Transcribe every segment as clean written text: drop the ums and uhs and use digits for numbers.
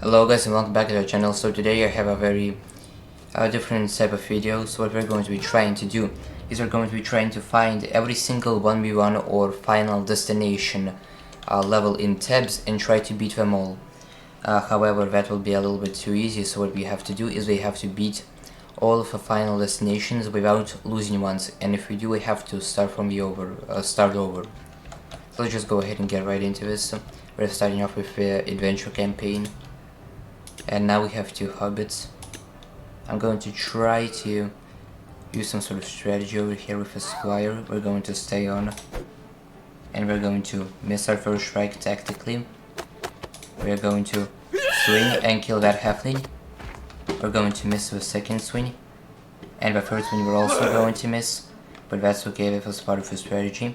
Hello guys and welcome back to our channel. So today I have a very different type of video. So what we're going to be trying to do is we're going to be trying to find every single 1v1 or final destination level in tabs and try to beat them all. However, that will be a little bit too easy, so what we have to do is we have to beat all of the final destinations without losing ones, and if we do, we have to start from the start over. So let's just go ahead and get right into this. We're starting off with the adventure campaign. And now we have 2 hobbits. I'm going to try to use some sort of strategy over here with a squire. We're going to stay on. And we're going to miss our first strike tactically. We're going to swing and kill that halfling. We're going to miss the second swing. And the third swing we're also going to miss. But that's okay, that was part of the strategy.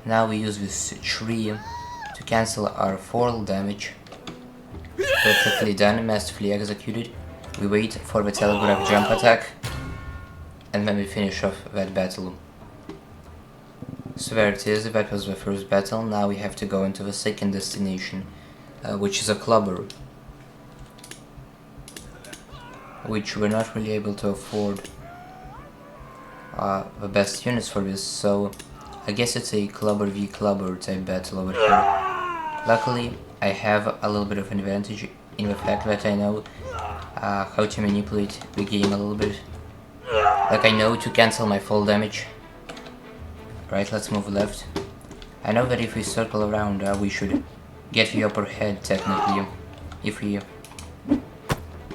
Now we use this tree to cancel our fall damage. Perfectly done, masterfully executed. We wait for the telegraph jump attack, and then we finish off that battle. So there it is, that was the first battle. Now we have to go into the second destination, which is a clubber, which we're not really able to afford the best units for this, so I guess it's a clubber v clubber type battle over here. Luckily, I have a little bit of advantage in the fact that I know how to manipulate the game a little bit. Like, I know to cancel my fall damage. Right, let's move left. I know that if we circle around, we should get the upper head technically. If we...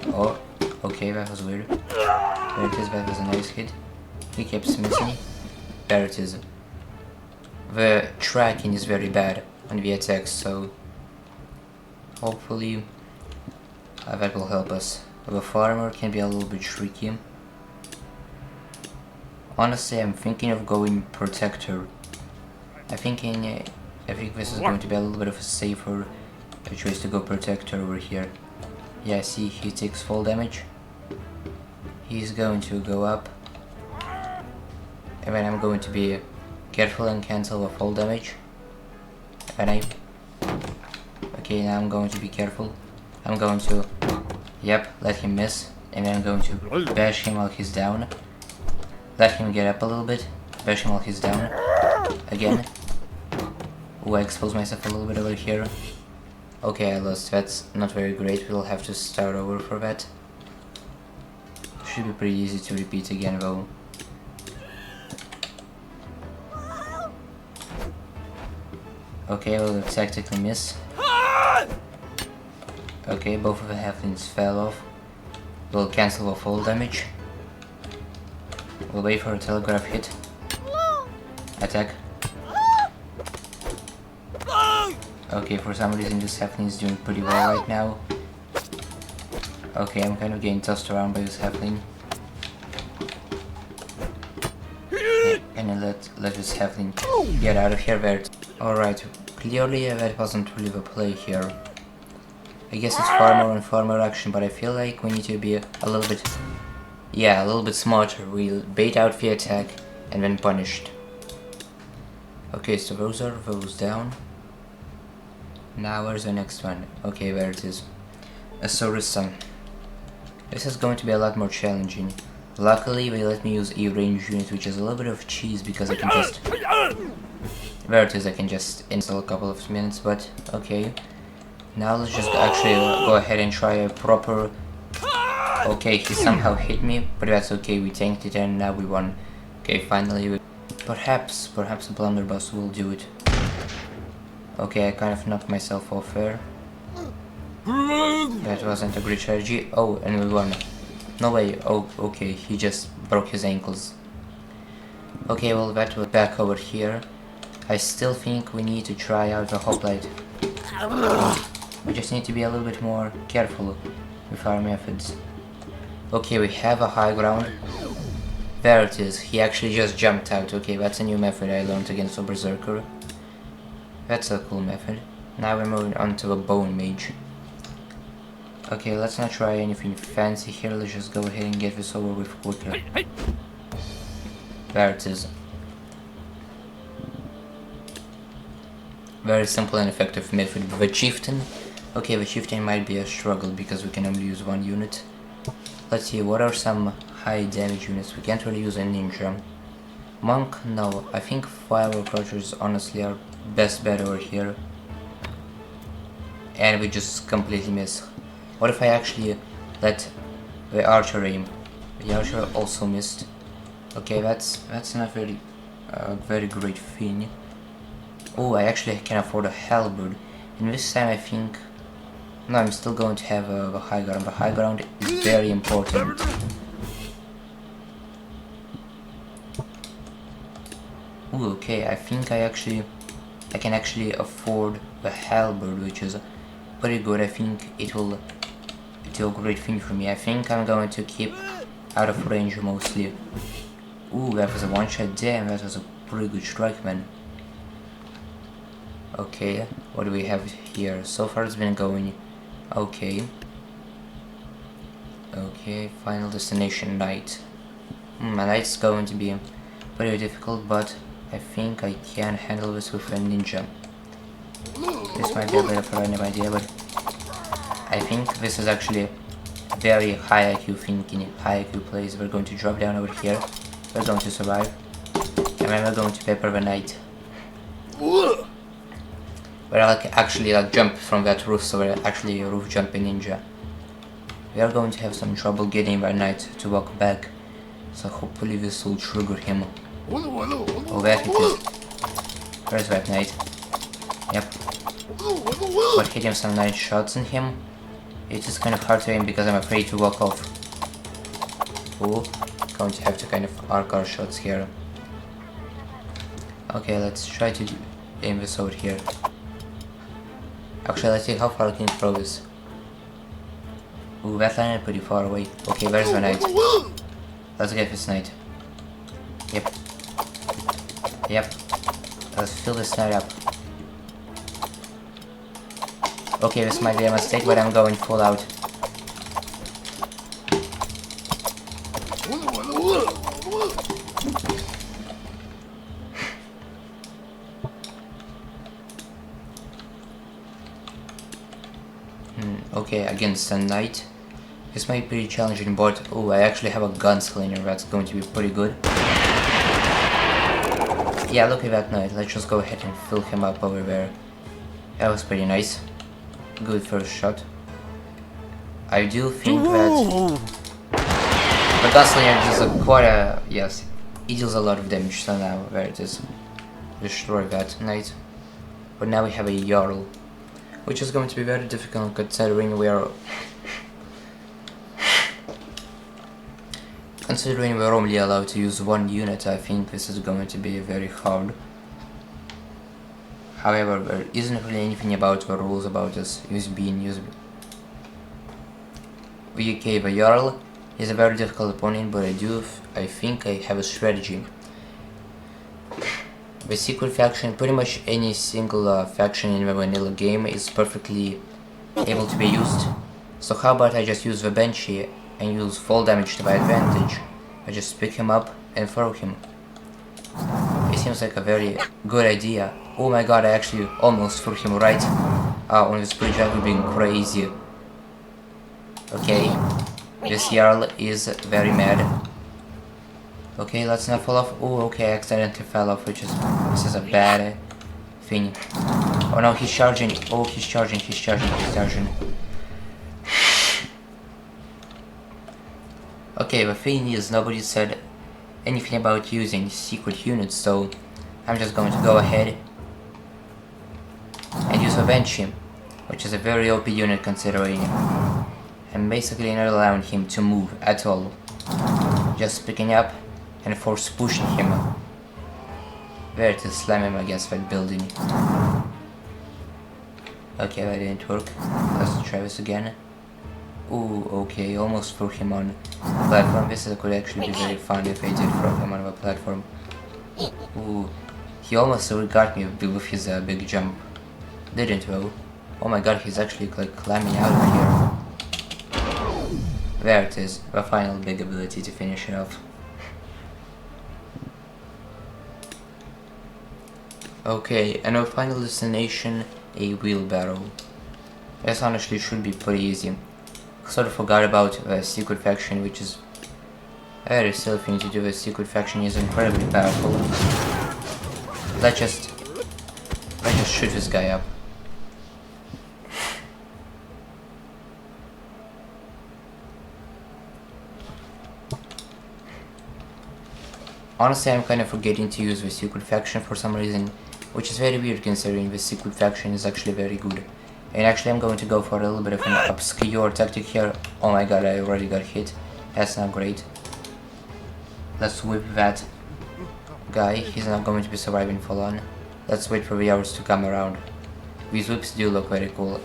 Oh, okay, that was weird. There it is, that was a nice hit. He kept missing. There it is. The tracking is very bad on the attacks, so hopefully that will help us. The farmer can be a little bit tricky. Honestly, I'm thinking of going protector. I think this is going to be a little bit of a safer choice to go protector over here. Yeah, see, he takes fall damage. He's going to go up, and then I'm going to be careful and cancel the fall damage. And okay, now I'm going to be careful. I'm going to, let him miss, and then I'm going to bash him while he's down. Let him get up a little bit, bash him while he's down. Again. Ooh, I exposed myself a little bit over here. Okay, I lost. That's not very great. We'll have to start over for that. Should be pretty easy to repeat again though. Okay, we'll tactically miss. Okay, both of the halflings fell off. We'll cancel the fall damage. We'll wait for a telegraph hit. Attack. Okay, for some reason this halfling is doing pretty well right now. Okay, I'm kind of getting tossed around by this halfling. And then let this halfling get out of here. There. Alright, clearly that wasn't really the play here. I guess it's farmer on farmer action, but I feel like we need to be a little bit smarter. We'll bait out the attack and then punished. Okay, so those are those down. Now where's the next one? Okay, there it is. A Sarissa. This is going to be a lot more challenging. Luckily, they let me use a range unit, which is a little bit of cheese because I can just... There it is, I can just install a couple of minutes, but okay. Now let's just actually go ahead and try a proper... Okay, he somehow hit me, but that's okay, we tanked it and now we won. Okay, finally, perhaps a blunderbuss will do it. Okay, I kind of knocked myself off there. That wasn't a great strategy. Oh, and we won. No way. Oh, okay, he just broke his ankles. Okay, well, that was back over here. I still think we need to try out the hoplite. We just need to be a little bit more careful with our methods. Okay, we have a high ground. There it is. He actually just jumped out. Okay, that's a new method I learned against a berserker. That's a cool method. Now we're moving on to a bone mage. Okay, let's not try anything fancy here. Let's just go ahead and get this over with quicker. There it is. Very simple and effective method. The chieftain Okay, the shifting might be a struggle because we can only use one unit. Let's see, what are some high damage units? We can't really use a ninja. Monk, no. I think firework archers honestly are best bet over here. And we just completely miss. What if I actually let the archer aim? The archer also missed. Okay, that's not very great thing. Oh, I actually can afford a halberd. And this time I think... No, I'm still going to have the high ground. The high ground is very important. Ooh, okay, I think I can actually afford the halberd, which is pretty good. I think it will do a great thing for me. I think I'm going to keep out of range mostly. Ooh, that was a one shot. Damn, that was a pretty good strike, man. Okay, what do we have here? So far it's been going okay. Okay, final destination, night. My night's going to be pretty difficult, but I think I can handle this with a ninja. This might be a bit of a random idea, but I think this is actually very high IQ thinking, high IQ plays. We're going to drop down over here, we're going to survive, and then we're going to pepper the night. We're actually jump from that roof, so we're actually a roof jumping ninja. We are going to have some trouble getting the knight to walk back, so hopefully this will trigger him. Oh, there it is. Where's that knight? Yep. But hitting some nice shots in him. It's just kind of hard to aim because I'm afraid to walk off. Oh, going to have to kind of arc our shots here. Okay, let's try to aim this over here. Actually, let's see how far I can throw this. Ooh, that landed pretty far away. Okay, where's the knight? Let's get this knight. Yep. Yep. Let's fill this knight up. Okay, this might be a mistake, but I'm going full out. Okay, against a knight. This might be pretty challenging, but oh, I actually have a gunslinger. That's going to be pretty good. Yeah, look at that knight. Let's just go ahead and fill him up over there. That was pretty nice. Good first shot. I do think that the gunslinger does quite a... yes, he deals a lot of damage, so now there it is. Destroy that knight. But now we have a Jarl, which is going to be very difficult considering we are... Considering we're only allowed to use one unit, I think this is going to be very hard. However, there isn't really anything about the rules about this USB and USB. Okay, the Jarl is a very difficult opponent, but I think I have a strategy. The secret faction, pretty much any single faction in the vanilla game is perfectly able to be used. So how about I just use the Banshee and use fall damage to my advantage. I just pick him up and throw him. It seems like a very good idea. Oh my god, I actually almost threw him right on this bridge. That would be crazy. Okay, this Jarl is very mad. Okay, let's not fall off. Oh, okay, I accidentally fell off, this is a bad thing. Oh no, he's charging. Oh, he's charging. Okay, the thing is, nobody said anything about using secret units, so I'm just going to go ahead and use a Banshee, which is a very OP unit considering I'm basically not allowing him to move at all. Just picking up and force pushing him. There to slam him against that building. Okay, that didn't work. Let's try this again. Ooh, okay, almost threw him on the platform. This could actually be very fun if I did throw him on the platform. Ooh, he almost got me with his big jump. Didn't though. Oh my god, he's actually like climbing out of here. There it is, the final big ability to finish it off. Okay, and our final destination, a wheelbarrow. This honestly should be pretty easy. Sort of forgot about the secret faction, which is a very silly thing to do. The secret faction is incredibly powerful. Let's just shoot this guy up. Honestly, I'm kind of forgetting to use the secret faction for some reason, which is very weird considering the secret faction is actually very good. And actually I'm going to go for a little bit of an obscure tactic here. Oh my god, I already got hit. That's not great. Let's whip that guy. He's not going to be surviving for long. Let's wait for the hours to come around. These whips do look very cool.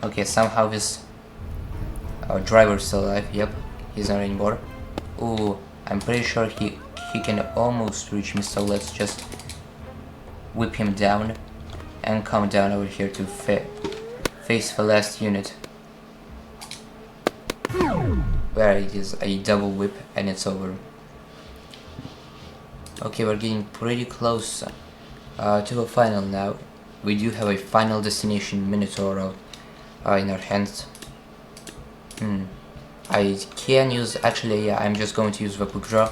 Okay, somehow this driver's still alive. Yep, he's not anymore. Ooh, I'm pretty sure he can almost reach me, so let's just whip him down and come down over here to face the last unit. Where it is a double whip and it's over. Okay, we're getting pretty close to the final now. We do have a final destination Minotaur in our hands. I can use, actually yeah, I'm just going to use the quick draw.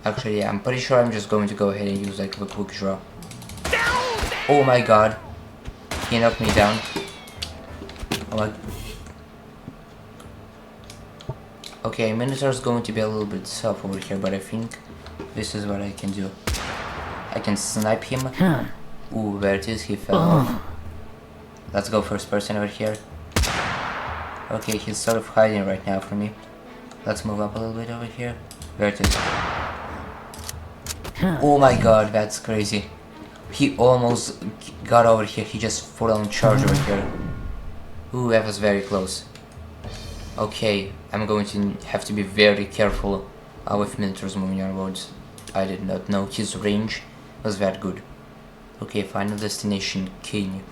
Actually yeah, I'm pretty sure I'm just going to go ahead and use like the quick draw. Oh my god, he knocked me down. Oh my. Okay, Minotaur is going to be a little bit tough over here, but I think this is what I can do. I can snipe him. Ooh, there it is, he fell off. Let's go first person over here. Okay, he's sort of hiding right now from me. Let's move up a little bit over here. There it is. Oh my god, that's crazy. He almost got over here, he just full on charge over here. Ooh, that was very close. Okay, I'm going to have to be very careful with Minotaur's moving onwards. I did not know his range was that good. Okay, final destination, King.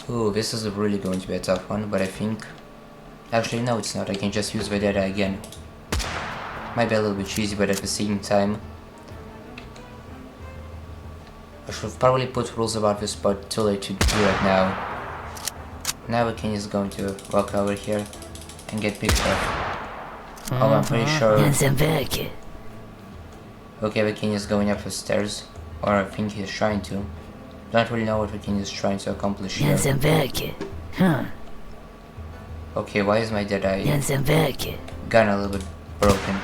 Ooh, this is really going to be a tough one, but I think... Actually, no, it's not. I can just use Vedetta again. Might be a little bit cheesy, but at the same time... I should probably put rules about this, but too late to do it now. Now the king is going to walk over here and get picked up. Oh, I'm pretty sure... Okay, the king is going up the stairs. Or I think he's trying to. Don't really know what the king is trying to accomplish here. Okay, why is my Deadeye gun a little bit broken?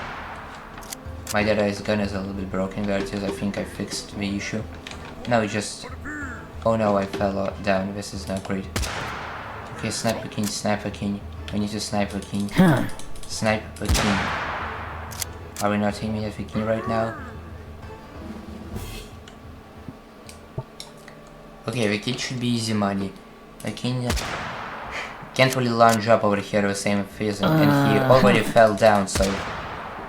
My Deadeye's gun is a little bit broken. There it is, I think I fixed the issue. No, it just... Oh no, I fell down. This is not great. Okay, snipe the king, snipe the king. We need to snipe the king. Snipe the king. Are we not aiming at the king right now? Okay, the king should be easy money. The king can't really lunge up over here the same phase, and he already fell down, so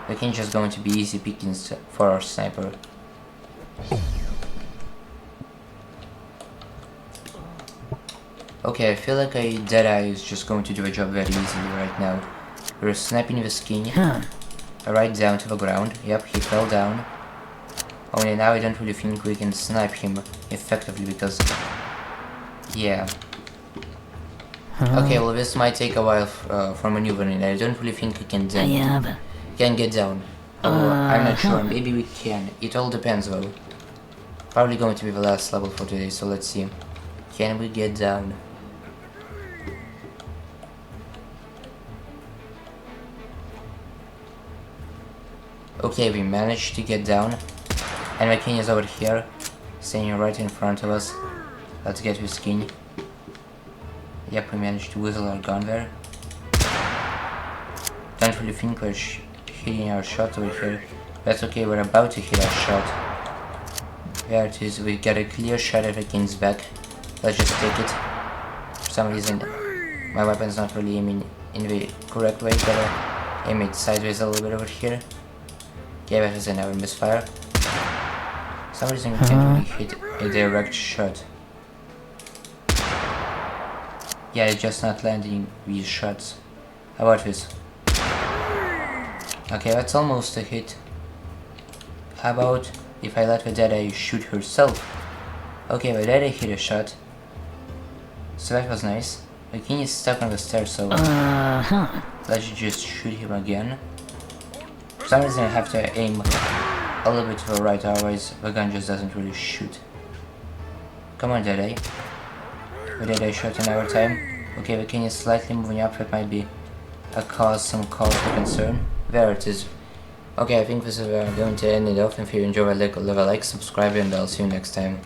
the king just going to be easy pickings for our sniper. Okay, I feel like a Deadeye is just going to do a job very easily right now. We're sniping this king right down to the ground. Yep, he fell down. Only now I don't really think we can snipe him effectively because... Yeah. Okay, well this might take a while for maneuvering. I don't really think we can get down. I'm not sure, maybe we can. It all depends though. Probably going to be the last level for today, so let's see. Can we get down? Okay, we managed to get down. And my king is over here, standing right in front of us. Let's get his king. Yep, we managed to whistle our gun there. Don't really think we're hitting our shot over here. That's okay, we're about to hit our shot. There it is, we got a clear shot at the king's back. Let's just take it. For some reason, my weapon's not really aiming in the correct way, but aim it sideways a little bit over here. Yeah, that was another misfire. For some reason we can't really hit a direct shot. Yeah, it's just not landing these shots. How about this? Okay, that's almost a hit. How about if I let the Deadeye shoot herself? Okay, we already hit a shot. So that was nice. The king is stuck on the stairs, so let's just shoot him again. For some reason I have to aim a little bit to the right, otherwise the gun just doesn't really shoot. Come on, Dede. We did a shot another time. Okay, the king is slightly moving up, that might be some cause for concern. There it is. Okay, I think this is where I'm going to end it off. If you enjoy, leave a like, subscribe, and I'll see you next time.